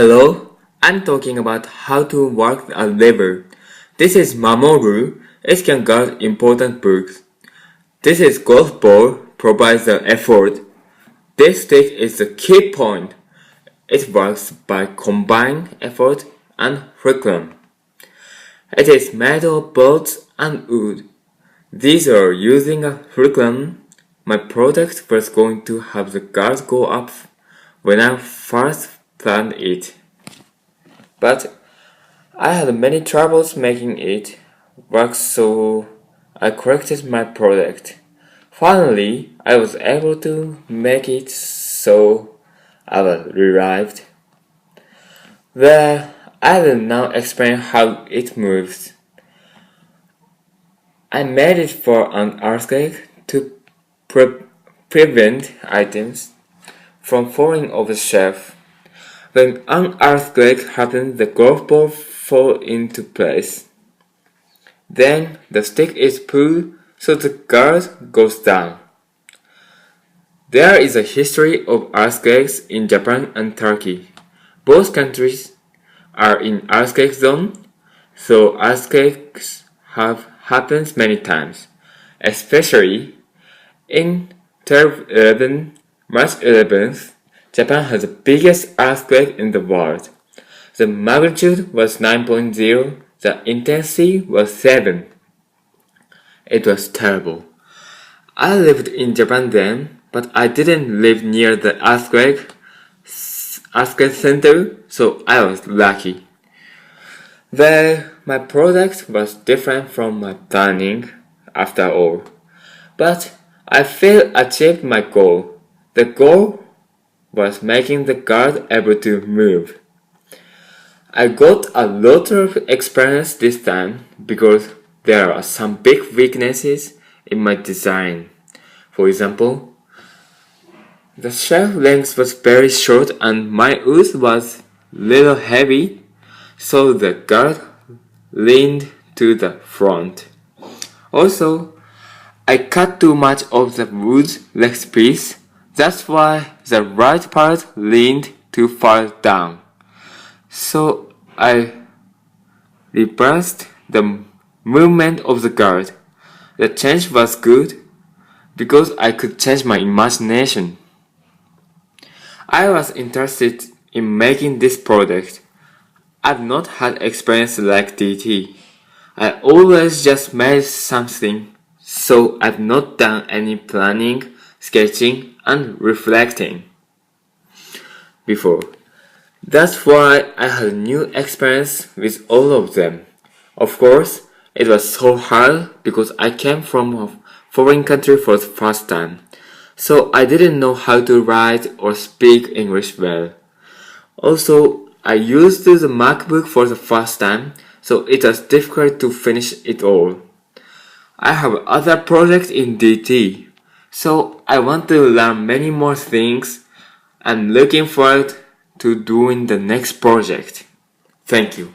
Hello, I'm talking about how to work a lever. This is Mamoru. It can guard important books. This is golf ball provides the effort. This stick is the key point. It works by combining effort and friction. It is made of bolts and wood. These are using a friction. My product was going to have the guard go up when I first planned it. But I had many troubles making it work, so I corrected my product. Finally, I was able to make it, so I was relieved. Well, I will now explain how it moves. I made it for an earthquake to prevent items from falling off the shelf. When an earthquake happens, the golf ball falls into place. Then the stick is pulled so the guard goes down. There is a history of earthquakes in Japan and Turkey. Both countries are in earthquake zone, so earthquakes have happened many times, especially in 1211, March 11th. Japan had the biggest earthquake in the world. The magnitude was 9.0, the intensity was 7. It was terrible. I lived in Japan then, but I didn't live near the earthquake center, so I was lucky. Well, my product was different from my planning, after all. But I feel achieved my goal. The goal was making the guard able to move. I got a lot of experience this time because there are some big weaknesses in my design. For example, the shelf length was very short and my wood was little heavy, so the guard leaned to the front. Also, I cut too much of the wood leg piece. That's why the right part leaned too far down. So I reversed the movement of the guard. The change was good because I could change my imagination. I was interested in making this product. I've not had experience like DT. I always just made something, so I've not done any planning, sketching, and reflecting before. That's why I had new experience with all of them. Of course, it was so hard because I came from a foreign country for the first time, so I didn't know how to write or speak English well. Also, I used the MacBook for the first time, so it was difficult to finish it all. I have other projects in DT, so I want to learn many more things. I'm looking forward to doing the next project. Thank you.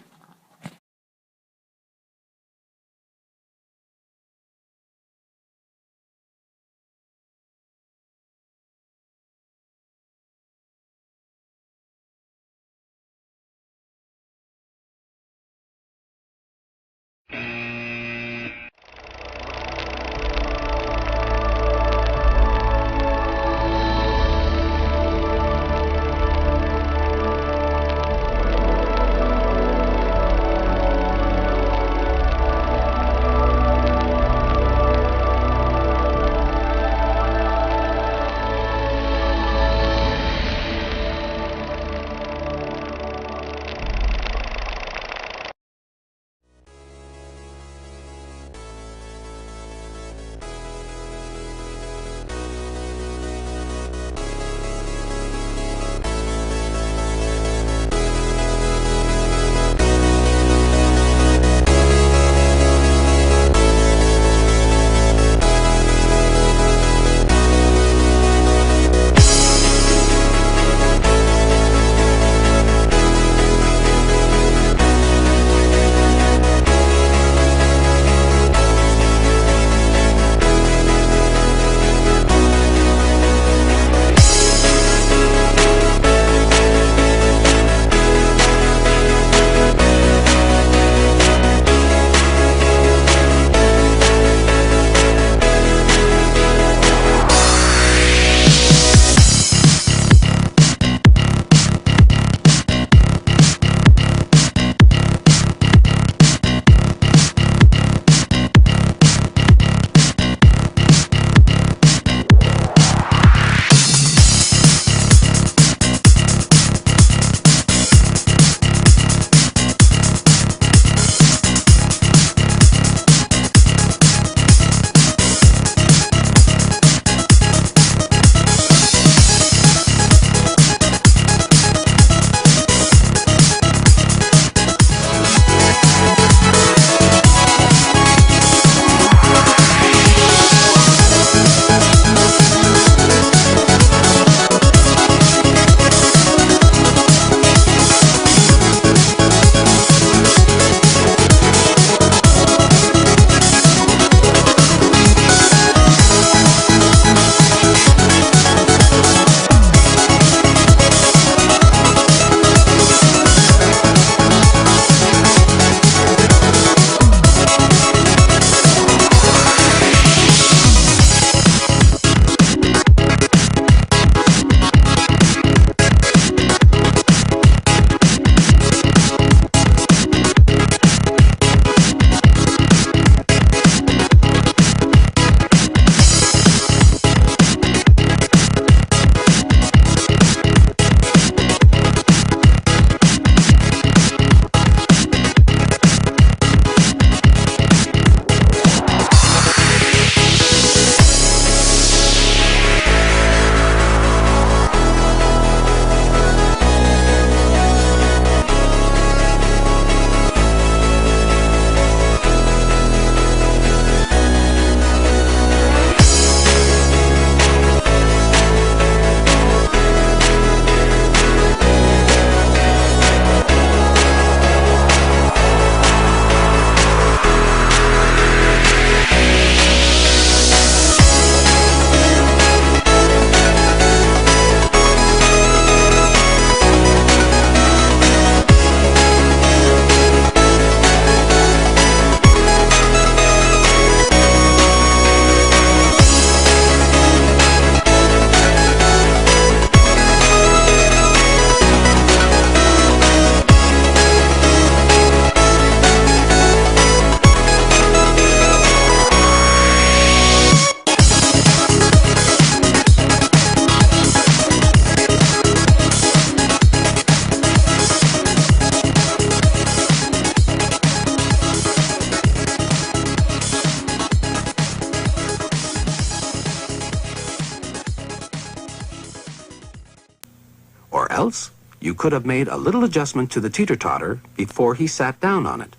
you could have made a little adjustment to the teeter-totter before he sat down on it.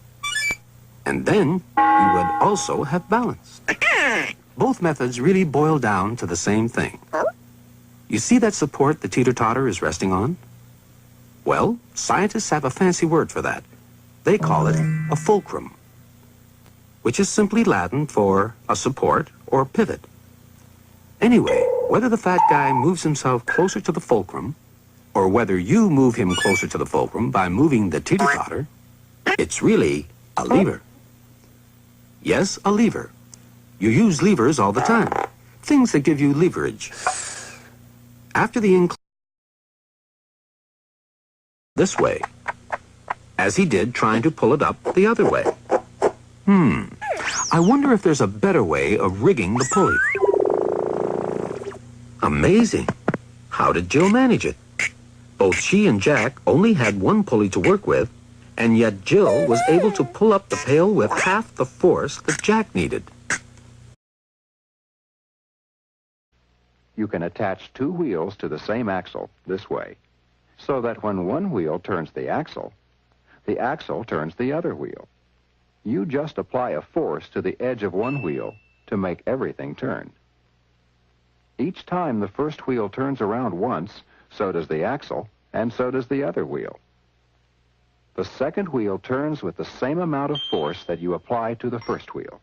And then you would also have balance. Both methods really boil down to the same thing. You see that support the teeter-totter is resting on? Well, scientists have a fancy word for that. They call it a fulcrum, which is simply Latin for a support or pivot. Anyway, whether the fat guy moves himself closer to the fulcrum, or whether you move him closer to the fulcrum by moving the teeter-totter, it's really a lever. Yes, a lever. You use levers all the time. Things that give you leverage. After the incline this way, as he did trying to pull it up the other way. I wonder if there's a better way of rigging the pulley. Amazing. How did Jill manage it? Both she and Jack only had one pulley to work with, and yet Jill was able to pull up the pail with half the force that Jack needed. You can attach two wheels to the same axle this way, so that when one wheel turns the axle turns the other wheel. You just apply a force to the edge of one wheel to make everything turn. Each time the first wheel turns around once, so does the axle, and so does the other wheel. The second wheel turns with the same amount of force that you apply to the first wheel.